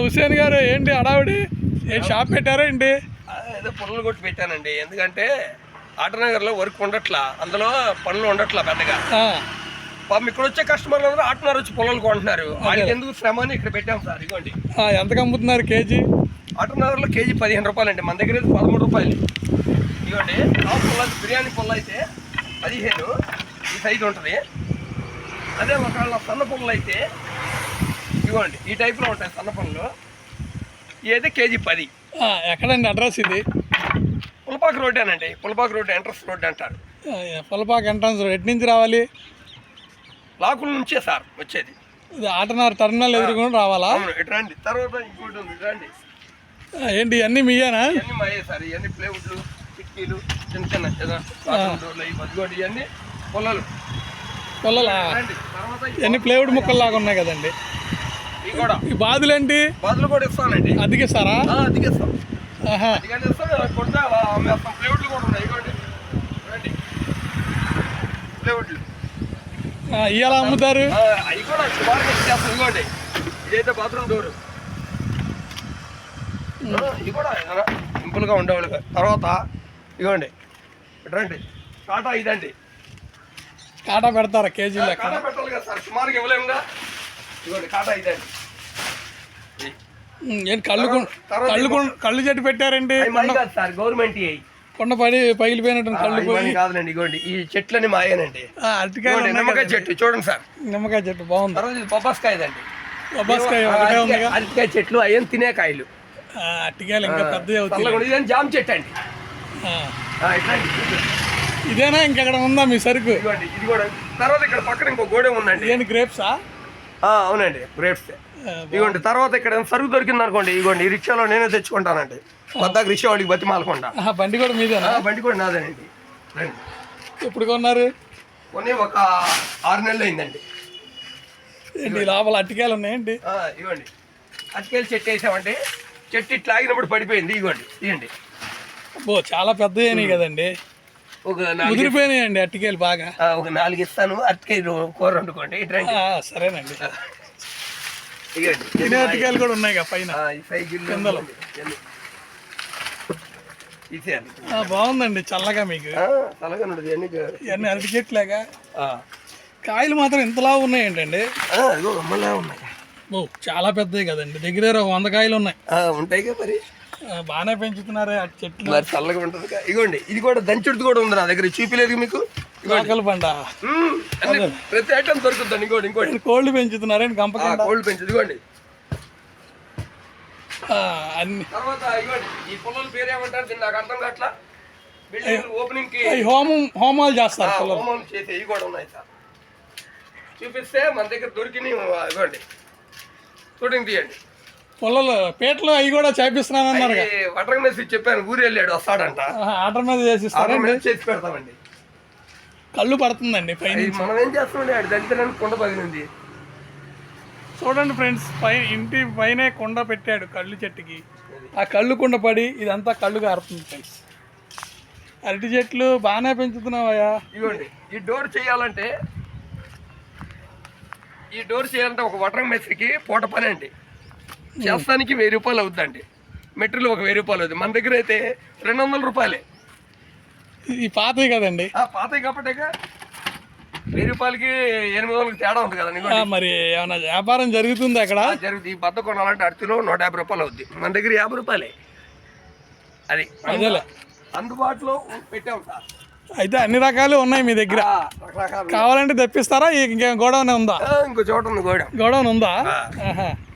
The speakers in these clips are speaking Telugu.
హుసేన్ గారు ఏంటి హడావిడి? ఏంటి షాప్ పెట్టారా ఏంటి? ఏదో పనులు కొట్టి పెట్టానండి. ఎందుకంటే ఆటనగర్లో వర్క్ ఉండట్లా, అందులో పనులు ఉండట్లా పెద్దగా. పాపం ఇక్కడ వచ్చే కస్టమర్లు అందరూ ఆటనగర్ వచ్చి పొలాలు కొంటున్నారు. వాళ్ళకి ఎందుకు శ్రమ అని ఇక్కడ పెట్టాం సార్. ఇదిగోండి. ఎంతకు అమ్ముతున్నారు కేజీ? ఆటనగర్లో కేజీ 15 రూపాయలండి, మన దగ్గర 13 రూపాయలు. ఇదిగోండి పుల్ల, బిర్యానీ పుల్ల అయితే 15 ఈ సైజు ఉంటుంది. అదే ఒకవేళ సన్న పుల్లలు అయితే ఇదిగోండి ఈ టైప్లో ఉంటాయి సన్న పుల్లలు. ఇదైతే కేజీ 10. ఎక్కడండి అడ్రస్ ఇది? పులపాక రోడ్డేనండి. పులపాక రోడ్ ఎంట్రన్స్ రోడ్ అంటారు. పులపాక ఎంట్రన్స్ రోడ్ ఎటు నుంచి రావాలి? లాకుల నుంచే సార్ వచ్చేది. ఇది ఆటనగర్ టర్మినల్ ఎదురుకొని రావాలా? ఇటు రండి. తర్వాత ఇంకోటి ఉంది, ఇటు రండి. ఏంటి ఇవన్నీ మీయేనా? ఇవన్నీ మాయే సార్. ఇవన్నీ ప్లేవుడ్లు, కిటికీలు, చిన్న చిన్న డోర్లు, ఇవన్నీ ఇవన్నీ పొలాలు. పొలాలా? ఇవన్నీ ప్లేవుడ్ ముక్కలు లాగా ఉన్నాయి కదండి. ఇవి కూడా ఈ బాదులేంటి? బాదులు కూడా ఇస్తానండి. అదిగిస్తారా? అదిగిస్తాం. కొడితే ప్లేవుడ్లు కూడా ఉన్నాయి. ఇవ్వండి రండి. ప్లేవుడ్లు ఇవాళ అమ్ముతారు. అవి కూడా సుమారుగా ఇచ్చేస్తాం. ఇవ్వండి ఇదైతే బాత్రూమ్ డోరు. ఇవి కూడా సింపుల్గా ఉండేవాళ్ళు. తర్వాత ఇవ్వండి రండి. కాటా ఇదండి. కాటా పెడతారా కేజీలో? కాటా పెట్టాలి కదా సార్, సుమారుగా ఇవ్వలేముగా. ఇవ్వండి కాటా ఇదండి. ఏంటి కళ్ళు చెట్టు పెట్టారండి? సార్ గవర్నమెంట్ కొండ పడి పగిలిపోయినట్టు కళ్ళు పోయి కాదులేండి. ఇగోండి ఈ చెట్లని మాయేనండి. అరటికాయ, నిమ్మకాయ చెట్టు చూడండి సార్. నిమ్మకాయ చెట్టు బాగుంది. తర్వాత ఇది బొబ్బాస్కాయదండి. బొబ్బాస్కాయ అరటికాయ చెట్లు అయ్యేం తినే కాయలు. అరటికాయలు ఇంకా పెద్దవి అవుతాయి. ఇదేం జామ చెట్టు అండి. ఇదేనా ఇంకెక్కడ ఉందా మీ సరుకు? ఇదిగోండి ఇది కూడా. తర్వాత ఇక్కడ పక్కన ఇంకో గోడెం ఉందండి. ఏంటి గ్రేప్సా? అవునండి గ్రేప్స్. ఇదిగోండి తర్వాత ఇక్కడ సరుకు దొరికింది అనుకోండి, ఇదిగోండి ఈ రిక్షాలో నేనే తెచ్చుకుంటానండి. వద్దాక రిక్షా వాడికి బతిమాలకుండా. బండి కూడా మీదేనా? బండి కూడా నాదేనండి. రండి. ఎప్పుడు కొన్నారు? కొన్ని ఒక 6 నెలలు అయిందండి. ఏంటి లోపల అరటికాయలు ఉన్నాయండి? ఇవ్వండి అరటికాయలు చెట్టు వేసామంటే చెట్టు ఇట్లా ఆగినప్పుడు పడిపోయింది. ఇవ్వండి ఇవ్వండి. చాలా పెద్దవి కదండి. ఒక ముదిరిపోయినాయండి అరటికాయలు బాగా. ఒక 4 ఇస్తాను. అరటికాయలు కూర వండుకోండి. సరేనండి. తినే అరటికాయలు కూడా ఉన్నాయి పైన. బాగుందండి చల్లగా. మీకు చల్లగా ఇవన్నీ అరటి చెట్లేగా. కాయలు మాత్రం ఇంతలా ఉన్నాయి ఏంటండి? ఉన్నాయి. చాలా పెద్దవి కదండి. దగ్గర 100 కాయలు ఉన్నాయి. ఉంటాయి కదా మరి. బాగానే పెంచుతున్నారే ఆ చెట్లు. మరి చల్లగా ఉంటుంది. ఇగోండి ఇది కూడా దంచుడుది కూడా ఉంది నా దగ్గర. చూపిలేదు మీకు. లోకల్ పంట ప్రతి ఐటమ్ దొరుకుతుంది. ఇంకోటి కోళ్ళు పెంచుతున్నారండి. గంపకండ కోళ్ళు పెంచుది. ఇవ్వండి అన్ని. తర్వాత ఇవ్వండి ఈ పొలాల పేరు ఏమంటారు దీన్ని నాకు అర్థం కావట్లా. ఓపెనింగ్ కి హోమాలు చేస్తారు. హోమం చేసే ఇవి కూడా ఉన్నాయి సార్. చూపిస్తే మన దగ్గర దొరికినాయి. ఇవ్వండి షూటింగ్ తీయండి. పొలాలు పేటలు అవి కూడా చేపిస్తున్నానన్నారు. వాటర్ మీద చెప్పాను, ఊరు వెళ్ళాడు వస్తాడంట. ఆర్డర్ మీద చేసిస్తారండి. చేసి పెడతామండి. కళ్ళు పడుతుందండి పైన. మనం ఏం చేస్తామండి, ఆడి దళితులను కొండ పగిలింది. చూడండి ఫ్రెండ్స్, ఇంటి పైనే కొండ పెట్టాడు కళ్ళు చెట్టుకి. ఆ కళ్ళు కుండ పడి ఇదంతా కళ్ళు కారుతుంది ఫ్రెండ్స్. అరటి చెట్లు బాగానే పెంచుతున్నావయ్యా. ఇవ్వండి ఈ డోర్ చేయాలంటే ఒక వాటర్ మేస్త్రికి పూట పని అండి. చేస్తానికి 1000 రూపాయలు అవుతుందండి. మెటీరియల్ ఒక 1000 రూపాయలు అవుతుంది. మన దగ్గర అయితే 200 రూపాయలే. ఈ పాతవి కదండి. పాతవి కాబట్టి 1000 రూపాయలకి 800 తేడా ఉంది కదండి. మరి ఏమన్నా వ్యాపారం జరుగుతుంది అక్కడ? జరుగుతుంది. ఈ బద్ద కొనాలంటే అరటిలో 150 రూపాయలు అవుద్ది. మన దగ్గర 50 రూపాయలే. అది అందుబాటులో పెట్టాం సార్. అయితే అన్ని రకాలు ఉన్నాయి మీ దగ్గర. కావాలంటే తెప్పిస్తారా? ఇంకేం గోడౌన్ ఉందా? ఇంకో చోట ఉంది గోడౌన్ ఉందా?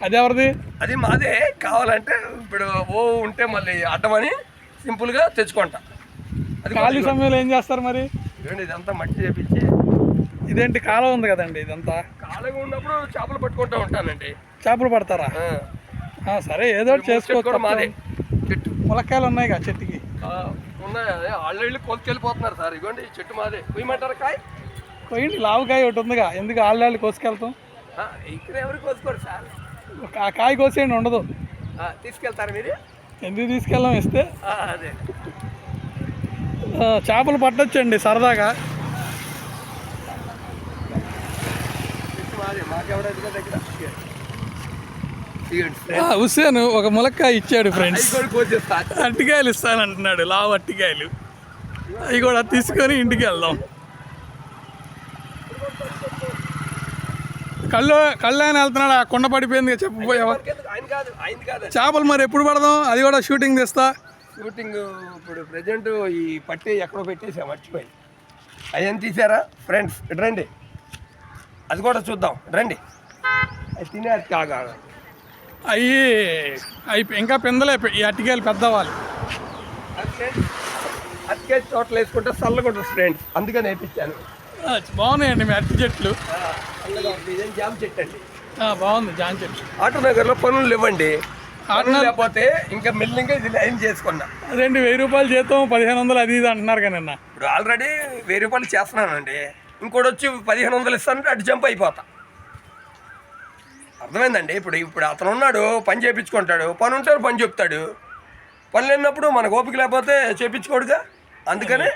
అది ఎవరిది? అది మాదే. కావాలంటే ఇప్పుడు ఉంటే మళ్ళీ అడ్డమని సింపుల్గా తెచ్చుకుంటా. అది ఖాళీ సమయంలో ఏం చేస్తారు మరి? ఇదంతా మట్టి చేపించి. ఇదేంటి కాలువ ఉంది కదండి, ఇదంతా కాలువగా ఉన్నప్పుడు చేపలు పట్టుకుంటూ ఉంటానండి. చేపలు పడతారా? సరే ఏదో చేసుకోవచ్చు. మాదే చెట్టు ములక్కాయలు ఉన్నాయి కదా చెట్టుకి. ఉన్నాయి. ఆల్రెడీ కోసుకెళ్ళిపోతున్నారు సార్. ఇదిగోండి చెట్టు మాదే. కొయ్యమంటారా కాయ? కొయ్యండి. లావుకాయ ఒకటి ఉందిగా, ఎందుకు ఆళ్ళు కోసుకెళ్తాం? ఇక్కడ ఎవరు కోసుకోరు సార్. ఆ కాయ కోసేయండి, ఉండదు. తీసుకెళ్తారు మీరు? ఎందుకు తీసుకెళ్ళాం? ఇస్తే అదే చేపలు పట్టొచ్చండి సరదాగా. మాకెవడైతే దగ్గర ఇదిగోండి ఫ్రెండ్స్. హుస్సేన్ ఒక ములక్కాయ ఇచ్చాడు ఫ్రెండ్స్. అవి కూడా కోసేస్తా. అట్టికాయలు ఇస్తానంటున్నాడు, లావు అట్టికాయలు. అవి కూడా తీసుకొని ఇంటికి వెళ్దాం. కళ్ళు ఆయన వెళ్తున్నాడు, ఆ కొండ పడిపోయింది చెప్పబోయావా? ఆయన కాదు. చేపలు మరి ఎప్పుడు పడదాం? అది కూడా షూటింగ్ తెస్తా. షూటింగ్ ఇప్పుడు ప్రజెంట్ ఈ పట్టి ఎక్కడో పెట్టేసా, మర్చిపోయి. అయ్యని తీసారా ఫ్రెండ్స్? ఇటు రండి, అది కూడా చూద్దాం రండి. అది తినే అది కాగా అవి ఇంకా పిందలే, ఈ అట్టికాయలు పెద్దవాళ్ళు. అతికే చోట్ల వేసుకుంటే చల్లగా ఉంటుంది ఫ్రెండ్స్, అందుకని వేయించాను. బాగున్నాయండి మీ అట్టి చెట్లు. ఇదేం జామ చెట్టు అండి. బాగుంది జామ చెట్టు. ఆటోనగర్లో పనులు ఇవ్వండి, పనులు లేకపోతే ఇంకా మెల్లింగా ఇది లైన్ చేసుకున్నా. అదేంటి 1000 రూపాయలు జీతం 1500 అది ఇది అంటున్నారు కానీ నిన్న. ఇప్పుడు ఆల్రెడీ 1000 రూపాయలు చేస్తున్నానండి, ఇంకోటి వచ్చి 1500 ఇస్తానంటే అటు జంప్ అయిపోతా. అర్థమైందండి? ఇప్పుడు అతను ఉన్నాడు, పని చేయించుకుంటాడు, పని ఉంటాడు, పని చెప్తాడు. పని లేనప్పుడు మనకు ఓపిక లేకపోతే చేయించుకోడుగా, అందుకనే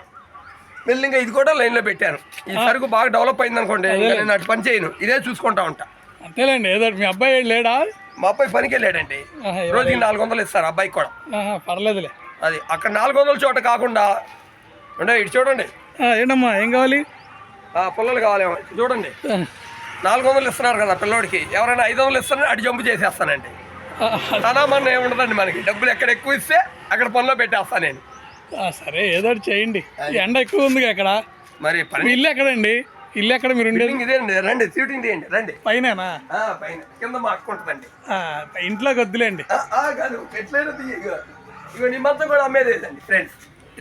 మెల్లింగా ఇది కూడా లైన్లో పెట్టాను. ఈ సరుకు బాగా డెవలప్ అయింది అనుకోండి, నేను అటు పని చేయను, ఇదే చూసుకుంటా ఉంటా. అంతేలేండి. ఏదో మీ అబ్బాయి లేడా? మా అబ్బాయి పనికి వెళ్ళాడండి, రోజుకి 400 ఇస్తారు అబ్బాయికి కూడా. పర్లేదులే. అది అక్కడ 400 చోట కాకుండా అంటే ఇటు చూడండి. ఏంటమ్మా ఏం కావాలి? పుల్లలు కావాలేమో చూడండి. 400 ఇస్తున్నారు కదా పిల్లోడికి, ఎవరైనా 500 ఇస్తారని అటు జంపు చేసేస్తానండి. తనామన్న ఏముండదండి, మనకి డబ్బులు ఎక్కడ ఎక్కువ ఇస్తే అక్కడ పనిలో పెట్టేస్తాను నేను. సరే ఏదో ఒకటి చేయండి. ఎండ ఎక్కువ ఉంది అక్కడ. మరి మీ ఇల్లు ఎక్కడండి? ఇల్లు ఎక్కడ మీరు ఉండేది? ఇదేండి, రండి షూటింగ్ తీయండి రండి. పైనేనా? పైన, కింద మా అక్క ఉంటుందండి. ఇంట్లోకి వద్దులేండి. కాదు ఎట్లయినా ఇగో నీ మొత్తం కూడా అమ్మేదేదండి ఫ్రెండ్స్.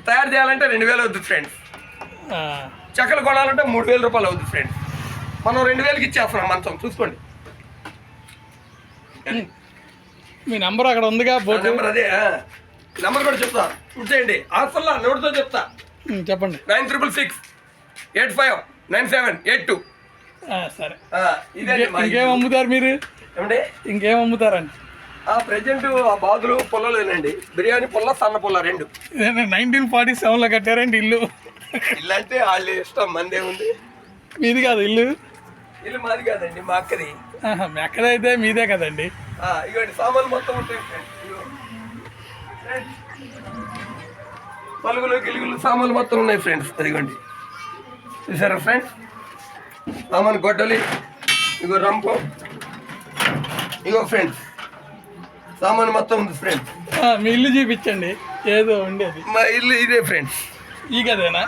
తయారు చేయాలంటే 2000 అవుతుంది ఫ్రెండ్స్. చెక్కలు కొనాలంటే 3000 రూపాయలు అవుతుంది ఫ్రెండ్స్. మనం 2000కి ఇచ్చేస్తున్నాం మంచం, చూసుకోండి. మీ నెంబర్ అక్కడ ఉందిగా, బోర్డు నెంబర్ అదే. నెంబర్ కూడా చెప్తా, చూసేయండి. అసలు నోటితో చెప్తా. చెప్పండి. 9636859782. సరే. ఇదే ఇంకేం అమ్ముతారు మీరు? ఏమండి ఇంకేం అమ్ముతారండి? ప్రజెంట్ ఆ బాదులు పుల్లలేనండి, బిర్యానీ పుల్ల, సన్న పుల్ల 2. 1947లో కట్టారండి ఇల్లు. ఇల్లు అంటే వాళ్ళు ఇష్టం, మందే ఉంది. మీది కాదు ఇల్లు? ఇల్లు మాది కాదండి, మా అక్కది. మీ అక్కదైతే మీదే కదండి. ఇవ్వండి సామాన్లు మొత్తం ఉంటాయి ఫ్రెండ్స్. పలుగులు గిలుగులు సామాన్లు మొత్తం ఉన్నాయి ఫ్రెండ్స్. అదిగోండి చూసారా ఫ్రెండ్స్, సామాన్ గొడ్డలి, ఇగో రంపు, ఇగో ఫ్రెండ్స్ సామాన్ మొత్తం ఉంది ఫ్రెండ్స్. మీ ఇల్లు చూపించండి ఏదో ఉండేది. మా ఇల్లు ఇదే ఫ్రెండ్స్. ఈ గదేనా?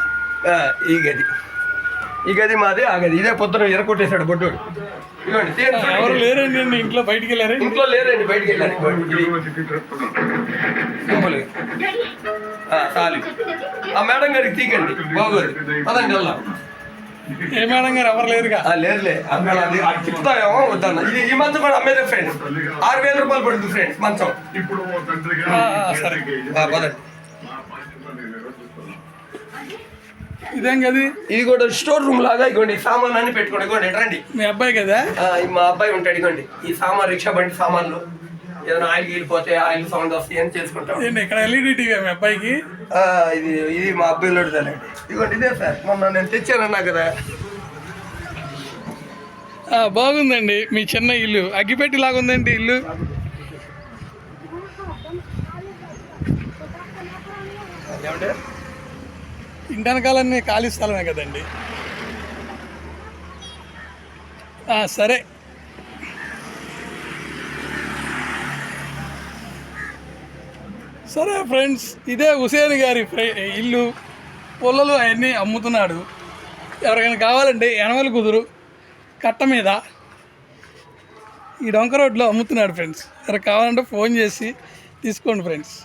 ఈ గది మాది, ఆ గది ఇదే. పొద్దున ఎరకొట్టేశాడు బొడ్డోడు. ఇవ్వండి. ఎవరు లేరండి ఇంట్లో, బయటికి వెళ్ళారు? ఇంట్లో లేరండి, బయటికి వెళ్ళారు. సింపుల్గా చాలు. ఆ మేడం గారికి తీకండి, బాగోదు. అదండి వెళ్దాం. ఏ మేడం గారు ఎవరు లేరుగా? లేదులే, అక్కడ చెప్తామేమో వద్దన్న. ఇది ఈ మంచం కూడా అమ్మేదే ఫ్రెండ్స్, 6000 రూపాయలు పడుతుంది ఫ్రెండ్స్ మంచం. సరే పదండి. ఇదేం కది? ఇది కూడా స్టోర్ రూమ్ లాగా. ఇగోండి సామాన్ అన్ని పెట్టుకోండి. ఇగోండి రండి. మీ అబ్బాయి కదా? మా అబ్బాయి ఉంటాడు. ఇగోండి ఈ సామాన్, రిక్షా బండి సామాన్లు, ఏదైనా ఆయిల్ వెళ్ళిపోతే ఆయిల్ సౌండ్ వస్తాయి అని చేసుకుంటాం. ఇక్కడ ఎల్ఈడి టీవీ మీ అబ్బాయికి? ఇది మా అబ్బాయి లోడుదండి. ఇదిగోండి ఇదే సార్, మొన్న నేను తెచ్చానన్నా కదా. బాగుందండి మీ చిన్న ఇల్లు, అగ్గిపెట్టి లాగుందండి ఇల్లు. ఏమంటే ఇంటనకాలన్నీ ఖాళీ స్థలమే కదండి. సరే సరే ఫ్రెండ్స్, ఇదే హుసేన్ గారి ఇల్లు. పుల్లలు అవన్నీ అమ్ముతున్నాడు. ఎవరికైనా కావాలంటే యనమల కుదురు కట్ట మీద ఈ డొంక రోడ్లో అమ్ముతున్నాడు ఫ్రెండ్స్. ఎవరికి కావాలంటే ఫోన్ చేసి తీసుకోండి ఫ్రెండ్స్.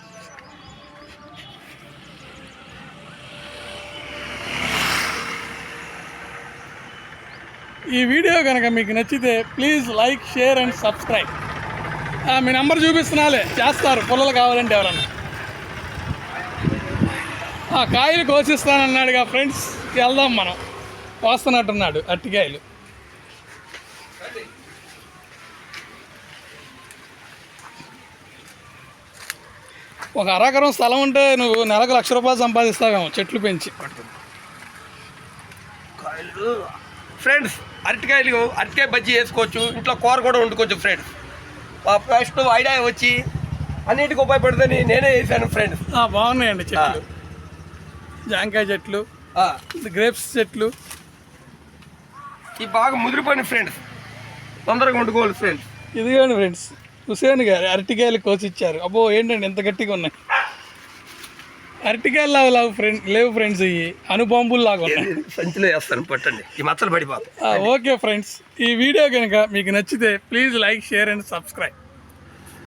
ఈ వీడియో కనుక మీకు నచ్చితే please like, share and subscribe. మీ నెంబర్ చూపిస్తున్నాలే, చేస్తారు పుల్లలు కావాలంటే ఎవరన్నా. కాయలు కోసిస్తానన్నాడుగా ఫ్రెండ్స్, వెళ్దాం మనం. కోస్తున్నట్టున్నాడు అట్టికాయలు. ఒక అరెకరం స్థలం ఉంటే నువ్వు నెలకు 1,00,000 రూపాయలు సంపాదిస్తావేమో చెట్లు పెంచి. ఫ్రెండ్స్ అరటికాయలు, అరటికాయ బజ్జీ వేసుకోవచ్చు, ఇంట్లో కూర కూడా వండుకోవచ్చు ఫ్రెండ్స్. ఫస్ట్ ఐడియా వచ్చి అన్నిటికీ ఉపయోగపడుతుంది నేనే వేసాను ఫ్రెండ్స్. బాగున్నాయండి చెట్లు, జాంకాయ చెట్లు, గ్రేప్స్ చెట్లు. ఈ బాగా ముదిరిపోయిన ఫ్రెండ్స్, తొందరగా వండుకోవాలి ఫ్రెండ్స్. ఇదిగోండి ఫ్రెండ్స్, హుసేన్ గారు అరటికాయలు కోసిచ్చారు. అబ్బో ఏంటండి ఎంత గట్టిగా ఉన్నాయి. అరటికాయలు లావు లేవు ఫ్రెండ్స్, ఇవి అనుబాంబులు లాగా ఉన్నాయి. సంచిలో వేస్తాను పట్టండి, ఈ మచ్చలు పడిపోతాయి. ఓకే ఫ్రెండ్స్, ఈ వీడియో కనుక మీకు నచ్చితే please like, share and subscribe.